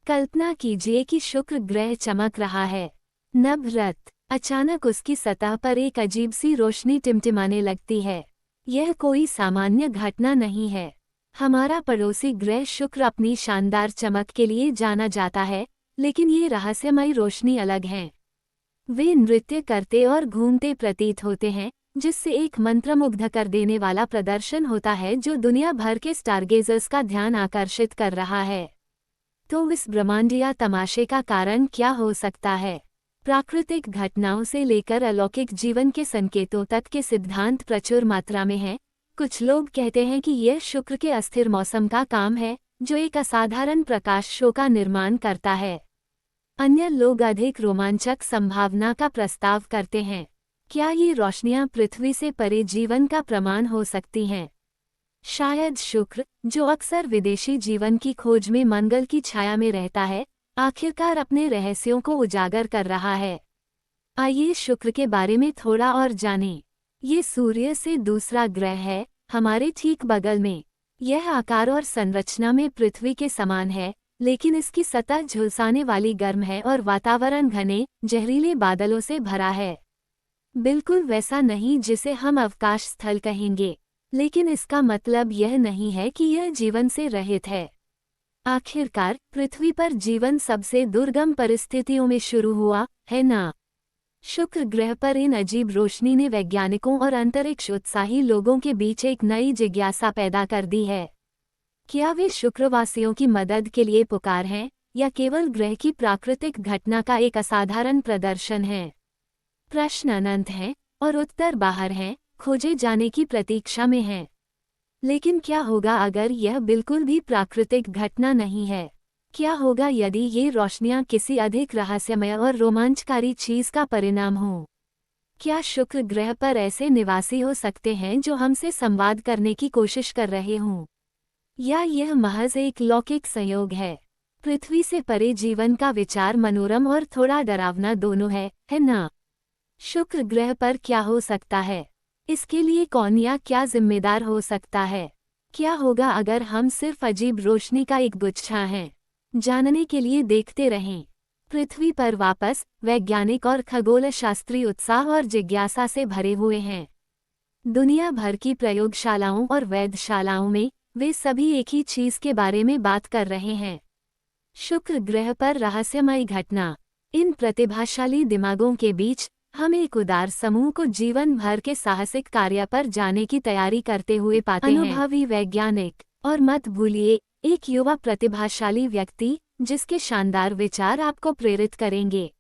कल्पना कीजिए कि शुक्र ग्रह चमक रहा है। नभरत अचानक उसकी सतह पर एक अजीब सी रोशनी टिमटिमाने लगती है। यह कोई सामान्य घटना नहीं है। हमारा पड़ोसी ग्रह शुक्र अपनी शानदार चमक के लिए जाना जाता है, लेकिन ये रहस्यमयी रोशनी अलग है। वे नृत्य करते और घूमते प्रतीत होते हैं, जिससे एक मंत्रमुग्ध कर देने वाला प्रदर्शन होता है जो दुनिया भर के स्टारगेजर्स का ध्यान आकर्षित कर रहा है। तो इस ब्रह्मांडीय तमाशे का कारण क्या हो सकता है? प्राकृतिक घटनाओं से लेकर अलौकिक जीवन के संकेतों तक के सिद्धांत प्रचुर मात्रा में हैं। कुछ लोग कहते हैं कि यह शुक्र के अस्थिर मौसम का काम है, जो एक असाधारण प्रकाश शो का निर्माण करता है। अन्य लोग अधिक रोमांचक संभावना का प्रस्ताव करते हैं। क्या ये रोशनियां पृथ्वी से परे जीवन का प्रमाण हो सकती हैं? शायद शुक्र, जो अक्सर विदेशी जीवन की खोज में मंगल की छाया में रहता है, आखिरकार अपने रहस्यों को उजागर कर रहा है। आइए शुक्र के बारे में थोड़ा और जानें। ये सूर्य से दूसरा ग्रह है, हमारे ठीक बगल में। यह आकार और संरचना में पृथ्वी के समान है, लेकिन इसकी सतह झुलसाने वाली गर्म है और वातावरण घने, जहरीले बादलों से भरा है। बिल्कुल वैसा नहीं जिसे हम अवकाश स्थल कहेंगे, लेकिन इसका मतलब यह नहीं है कि यह जीवन से रहित है। आखिरकार पृथ्वी पर जीवन सबसे दुर्गम परिस्थितियों में शुरू हुआ, है ना? शुक्र ग्रह पर इन अजीब रोशनी ने वैज्ञानिकों और अंतरिक्ष उत्साही लोगों के बीच एक नई जिज्ञासा पैदा कर दी है। क्या वे शुक्रवासियों की मदद के लिए पुकार हैं, या केवल ग्रह की प्राकृतिक घटना का एक असाधारण प्रदर्शन है? प्रश्न अनंत हैं और उत्तर बाहर हैं, खोजे जाने की प्रतीक्षा में हैं। लेकिन क्या होगा अगर यह बिल्कुल भी प्राकृतिक घटना नहीं है? क्या होगा यदि ये रोशनियां किसी अधिक रहस्यमय और रोमांचकारी चीज का परिणाम हो? क्या शुक्र ग्रह पर ऐसे निवासी हो सकते हैं जो हमसे संवाद करने की कोशिश कर रहे हों? या यह महज एक लौकिक संयोग है? पृथ्वी से परे जीवन का विचार मनोरम और थोड़ा डरावना दोनों है ना? शुक्र ग्रह पर क्या हो सकता है? इसके लिए कौन या क्या जिम्मेदार हो सकता है? क्या होगा अगर हम सिर्फ अजीब रोशनी का एक गुच्छा हैं? जानने के लिए देखते रहें। पृथ्वी पर वापस वैज्ञानिक और खगोलशास्त्री उत्साह और जिज्ञासा से भरे हुए हैं। दुनिया भर की प्रयोगशालाओं और वेधशालाओं में वे सभी एक ही चीज के बारे में बात कर रहे हैं। शुक्र ग्रह पर रहस्यमयी घटना। इन प्रतिभाशाली दिमागों के बीच हम एक उदार समूह को जीवन भर के साहसिक कार्य पर जाने की तैयारी करते हुए पाते हैं। अनुभवी वैज्ञानिक, और मत भूलिए, एक युवा प्रतिभाशाली व्यक्ति जिसके शानदार विचार आपको प्रेरित करेंगे।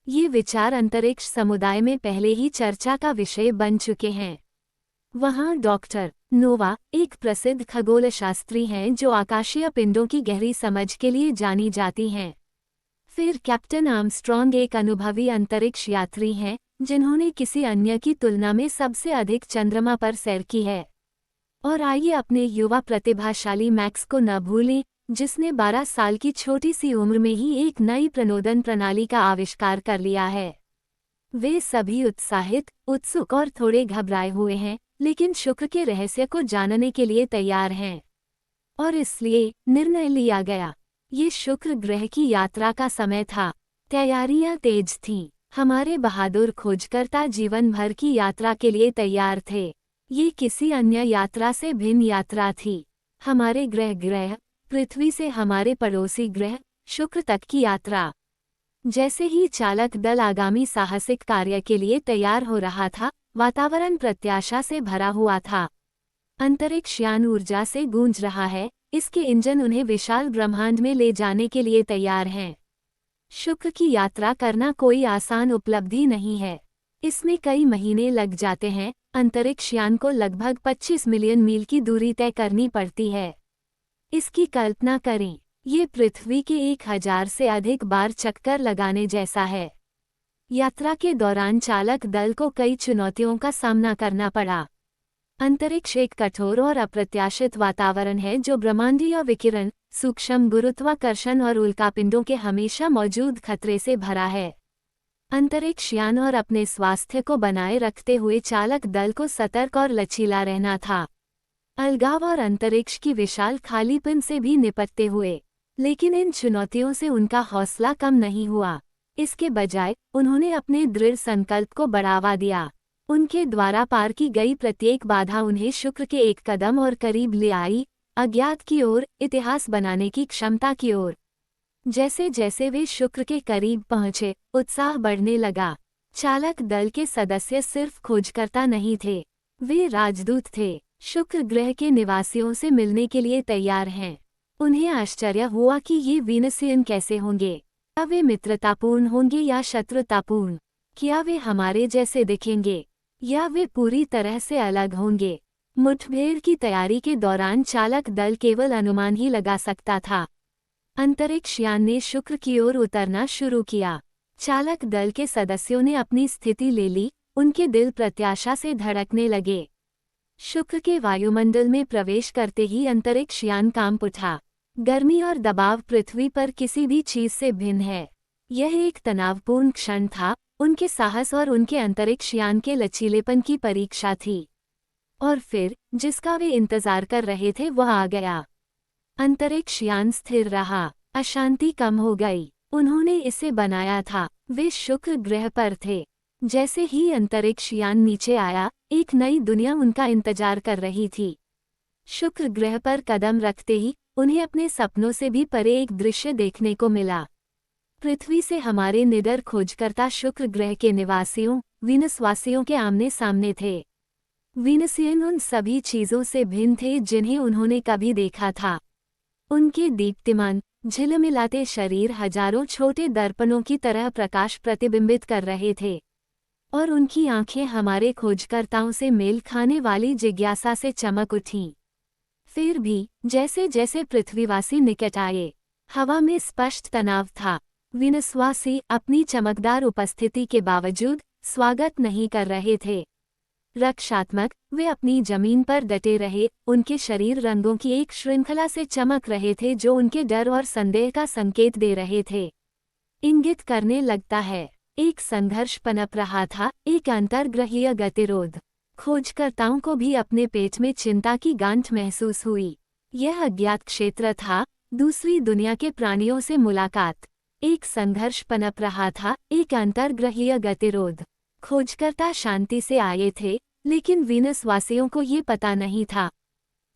ये विचार अंतरिक्ष समुदाय में पहले ही चर्चा का विषय बन चुके हैं। वहाँ डॉक्टर नोवा, एक प्रसिद्ध खगोलशास्त्री हैं जो आकाशीय पिंडों की गहरी समझ के लिए जानी जाती हैं। फिर कैप्टन आर्मस्ट्रॉन्ग, एक अनुभवी अंतरिक्ष यात्री हैं जिन्होंने किसी अन्य की तुलना में सबसे अधिक चंद्रमा पर सैर की है। और आइए अपने युवा प्रतिभाशाली मैक्स को न भूलें, जिसने 12 साल की छोटी सी उम्र में ही एक नई प्रनोदन प्रणाली का आविष्कार कर लिया है। वे सभी उत्साहित, उत्सुक और थोड़े घबराए हुए हैं, लेकिन शुक्र के रहस्य को जानने के लिए तैयार हैं। और इसलिए निर्णय लिया गया। ये शुक्र ग्रह की यात्रा का समय था। तैयारियां तेज थीं। हमारे बहादुर खोजकर्ता जीवन भर की यात्रा के लिए तैयार थे। ये किसी अन्य यात्रा से भिन्न यात्रा थी। हमारे ग्रह पृथ्वी से हमारे पड़ोसी ग्रह शुक्र तक की यात्रा। जैसे ही चालक दल आगामी साहसिक कार्य के लिए तैयार हो रहा था, वातावरण प्रत्याशा से भरा हुआ था। अंतरिक्ष यान ऊर्जा से गूंज रहा है, इसके इंजन उन्हें विशाल ब्रह्मांड में ले जाने के लिए तैयार हैं। शुक्र की यात्रा करना कोई आसान उपलब्धि नहीं है। इसमें कई महीने लग जाते हैं। अंतरिक्ष यान को लगभग 25 मिलियन मील की दूरी तय करनी पड़ती है। इसकी कल्पना करें, ये पृथ्वी के 1000 से अधिक बार चक्कर लगाने जैसा है। यात्रा के दौरान चालक दल को कई चुनौतियों का सामना करना पड़ा। अंतरिक्ष एक कठोर और अप्रत्याशित वातावरण है जो ब्रह्मांडीय विकिरण, सूक्ष्म गुरुत्वाकर्षण और उल्कापिंडों के हमेशा मौजूद खतरे से भरा है। अंतरिक्ष यान और अपने स्वास्थ्य को बनाए रखते हुए चालक दल को सतर्क और लचीला रहना था। अलगाव और अंतरिक्ष की विशाल खालीपन से भी निपटते हुए। लेकिन इन चुनौतियों से उनका हौसला कम नहीं हुआ। इसके बजाय उन्होंने अपने दृढ़ संकल्प को बढ़ावा दिया। उनके द्वारा पार की गई प्रत्येक बाधा उन्हें शुक्र के एक कदम और करीब ले आई, अज्ञात की ओर, इतिहास बनाने की क्षमता की ओर। जैसे जैसे वे शुक्र के करीब पहुंचे, उत्साह बढ़ने लगा। चालक दल के सदस्य सिर्फ खोजकर्ता नहीं थे, वे राजदूत थे। शुक्र ग्रह के निवासियों से मिलने के लिए तैयार हैं। उन्हें आश्चर्य हुआ कि ये वीनसियन कैसे होंगे। क्या वे मित्रतापूर्ण होंगे या शत्रुतापूर्ण? क्या वे हमारे जैसे दिखेंगे या वे पूरी तरह से अलग होंगे? मुठभेड़ की तैयारी के दौरान चालक दल केवल अनुमान ही लगा सकता था। अंतरिक्ष यान ने शुक्र की ओर उतरना शुरू किया। चालक दल के सदस्यों ने अपनी स्थिति ले ली, उनके दिल प्रत्याशा से धड़कने लगे। शुक्र के वायुमंडल में प्रवेश करते ही अंतरिक्ष यान कांप उठा। गर्मी और दबाव पृथ्वी पर किसी भी चीज से भिन्न है। यह एक तनावपूर्ण क्षण था, उनके साहस और उनके अंतरिक्ष यान के लचीलेपन की परीक्षा थी। और फिर, जिसका वे इंतजार कर रहे थे वह आ गया। अंतरिक्ष यान स्थिर रहा, अशांति कम हो गई। उन्होंने इसे बनाया था, वे शुक्र ग्रह पर थे। जैसे ही अंतरिक्ष यान नीचे आया, एक नई दुनिया उनका इंतजार कर रही थी। शुक्र ग्रह पर कदम रखते ही उन्हें अपने सपनों से भी परे एक दृश्य देखने को मिला। पृथ्वी से हमारे निडर खोजकर्ता शुक्र ग्रह के निवासियों, वीनसवासियों के आमने सामने थे। वीनसियन उन सभी चीजों से भिन्न थे जिन्हें उन्होंने कभी देखा था। उनके दीप्तिमान, झिलमिलाते शरीर हजारों छोटे दर्पणों की तरह प्रकाश प्रतिबिंबित कर रहे थे, और उनकी आंखें हमारे खोजकर्ताओं से मेल खाने वाली जिज्ञासा से चमक उठीं। फिर भी, जैसे जैसे पृथ्वीवासी निकट आए, हवा में स्पष्ट तनाव था। वीनसवासी अपनी चमकदार उपस्थिति के बावजूद स्वागत नहीं कर रहे थे। रक्षात्मक, वे अपनी जमीन पर डटे रहे, उनके शरीर रंगों की एक श्रृंखला से चमक रहे थे जो उनके डर और संदेह का संकेत दे रहे थे। इंगित करने लगता है, एक संघर्ष पनप रहा था, एक अंतर्ग्रहीय गतिरोध। खोजकर्ताओं को भी अपने पेट में चिंता की गांठ महसूस हुई। यह अज्ञात क्षेत्र था, दूसरी दुनिया के प्राणियों से मुलाकात। एक संघर्ष पनप रहा था, एक अंतर्ग्रहीय गतिरोध। खोजकर्ता शांति से आए थे, लेकिन वीनसवासियों को ये पता नहीं था।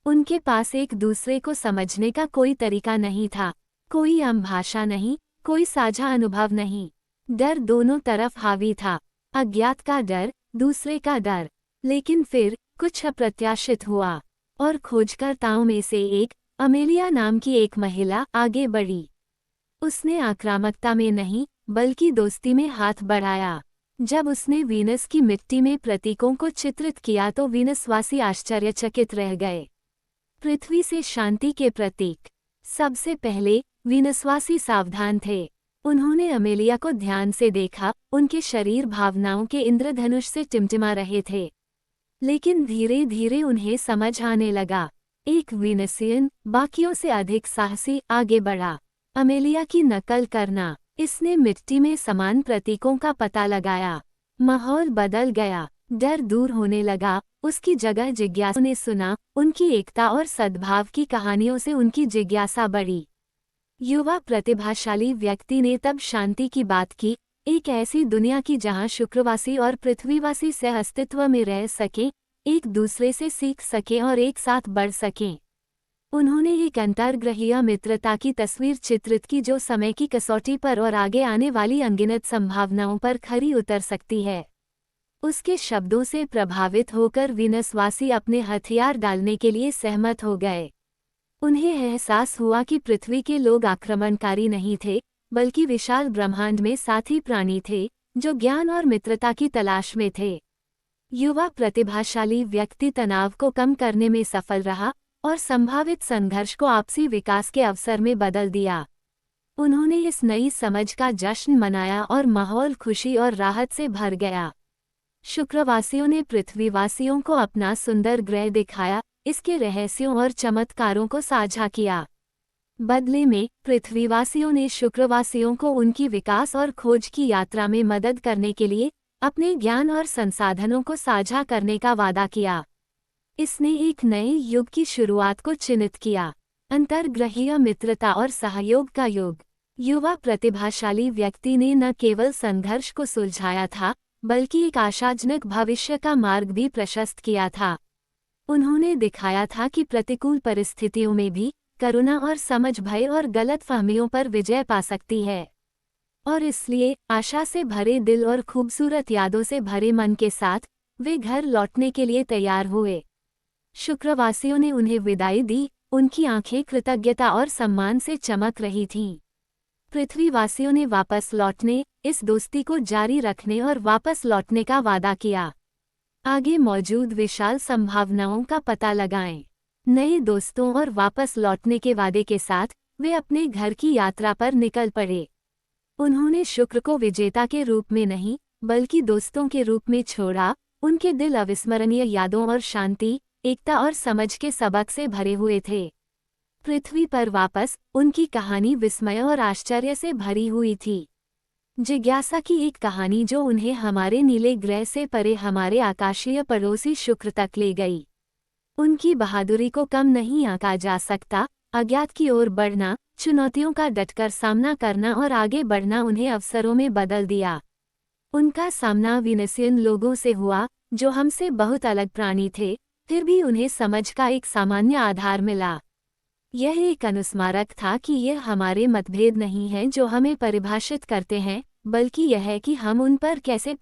उनके पास एक दूसरे को समझने का कोई तरीका नहीं था, कोई आम भाषा नहीं, कोई साझा अनुभव नहीं। डर दोनों तरफ हावी था, अज्ञात का डर, दूसरे का डर। लेकिन फिर कुछ अप्रत्याशित हुआ, और खोजकर्ताओं में से एक, अमेलिया नाम की एक महिला, आगे बढ़ी। उसने आक्रामकता में नहीं, बल्कि दोस्ती में हाथ बढ़ाया। जब उसने वीनस की मिट्टी में प्रतीकों को चित्रित किया तो वीनसवासी आश्चर्यचकित रह गए। पृथ्वी से शांति के प्रतीक। सबसे पहले, वीनसवासी सावधान थे। उन्होंने अमेलिया को ध्यान से देखा, उनके शरीर भावनाओं के इंद्रधनुष से टिमटिमा रहे थे। लेकिन धीरे धीरे उन्हें समझ आने लगा। एक वीनसियन, बाकियों से अधिक साहसी, आगे बढ़ा। अमेलिया की नकल करना। इसने मिट्टी में समान प्रतीकों का पता लगाया। माहौल बदल गया, डर दूर होने लगा, उसकी जगह जिज्ञासा ने सुना, उनकी एकता और सद्भाव की कहानियों से उनकी जिज्ञासा बढ़ी। युवा प्रतिभाशाली व्यक्ति ने तब शांति की बात की, एक ऐसी दुनिया की जहां शुक्रवासी और पृथ्वीवासी सह अस्तित्व में रह सकें, एक दूसरे से सीख सकें और एक साथ बढ़ सकें। उन्होंने एक अंतर्ग्रहीय मित्रता की तस्वीर चित्रित की जो समय की कसौटी पर और आगे आने वाली अनगिनत संभावनाओं पर खरी उतर सकती है। उसके शब्दों से प्रभावित होकर वीनसवासी अपने हथियार डालने के लिए सहमत हो गए। उन्हें एहसास हुआ कि पृथ्वी के लोग आक्रमणकारी नहीं थे, बल्कि विशाल ब्रह्मांड में साथी प्राणी थे, जो ज्ञान और मित्रता की तलाश में थे। युवा प्रतिभाशाली व्यक्ति तनाव को कम करने में सफल रहा और संभावित संघर्ष को आपसी विकास के अवसर में बदल दिया। उन्होंने इस नई समझ का जश्न मनाया और माहौल खुशी और राहत से भर गया। शुक्रवासियों ने पृथ्वीवासियों को अपना सुंदर ग्रह दिखाया, इसके रहस्यों और चमत्कारों को साझा किया। बदले में पृथ्वीवासियों ने शुक्रवासियों को उनकी विकास और खोज की यात्रा में मदद करने के लिए अपने ज्ञान और संसाधनों को साझा करने का वादा किया। इसने एक नए युग की शुरुआत को चिन्हित किया। अंतर्ग्रहीय मित्रता और सहयोग का युग। युवा प्रतिभाशाली व्यक्ति ने न केवल संघर्ष को सुलझाया था, बल्कि एक आशाजनक भविष्य का मार्ग भी प्रशस्त किया था। उन्होंने दिखाया था कि प्रतिकूल परिस्थितियों में भी करुणा और समझ भय और गलतफहमियों पर विजय पा सकती है। और इसलिए आशा से भरे दिल और खूबसूरत यादों से भरे मन के साथ वे घर लौटने के लिए तैयार हुए। शुक्रवासियों ने उन्हें विदाई दी, उनकी आंखें कृतज्ञता और सम्मान से चमक रही थीं। पृथ्वीवासियों ने वापस लौटने, इस दोस्ती को जारी रखने और वापस लौटने का वादा किया। आगे मौजूद विशाल संभावनाओं का पता लगाएं। नए दोस्तों और वापस लौटने के वादे के साथ वे अपने घर की यात्रा पर निकल पड़े। उन्होंने शुक्र को विजेता के रूप में नहीं, बल्कि दोस्तों के रूप में छोड़ा। उनके दिल अविस्मरणीय यादों और शांति, एकता और समझ के सबक से भरे हुए थे। पृथ्वी पर वापस उनकी कहानी विस्मय और आश्चर्य से भरी हुई थी। जिज्ञासा की एक कहानी जो उन्हें हमारे नीले ग्रह से परे हमारे आकाशीय पड़ोसी शुक्र तक ले गई। उनकी बहादुरी को कम नहीं आंका जा सकता। अज्ञात की ओर बढ़ना, चुनौतियों का डटकर सामना करना और आगे बढ़ना उन्हें अवसरों में बदल दिया। उनका सामना विनसियन लोगों से हुआ, जो हमसे बहुत अलग प्राणी थे, फिर भी उन्हें समझ का एक सामान्य आधार मिला। यह एक अनुस्मारक था कि यह हमारे मतभेद नहीं हैं जो हमें परिभाषित करते हैं, बल्कि यह है कि हम उन पर कैसे